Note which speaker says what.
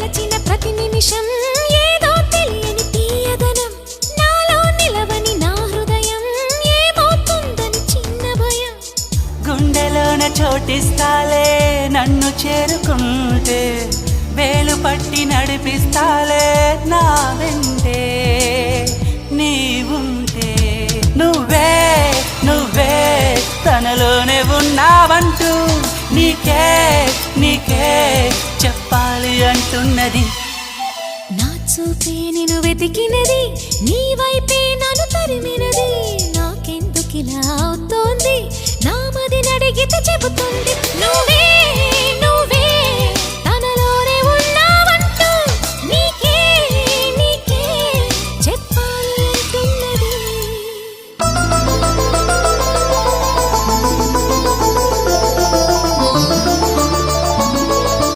Speaker 1: తలచిన ప్రతి నిమిషం ఏదో తెలియని తీయదనం నాలో నిలవని నా హృదయం ఏమవుతుందని చిన్న భయం
Speaker 2: గుండెలోన చోటిస్తాలే నన్ను చేరుకుంటే వేలు పట్టి నడిపిస్తాలే నా వెంటే నీవుంటే నువ్వే నువ్వే తనలోనే ఉన్నావంటూ నీకే నీకే చెప్పాలి అంటున్నది
Speaker 1: నా చూపే నిన్ను వెతికినది నీ వైపే నన్ను తరిమినది నాకెందుకిలా అవుతోంది నా మది నడిగితే చెబుతుంది నువ్వే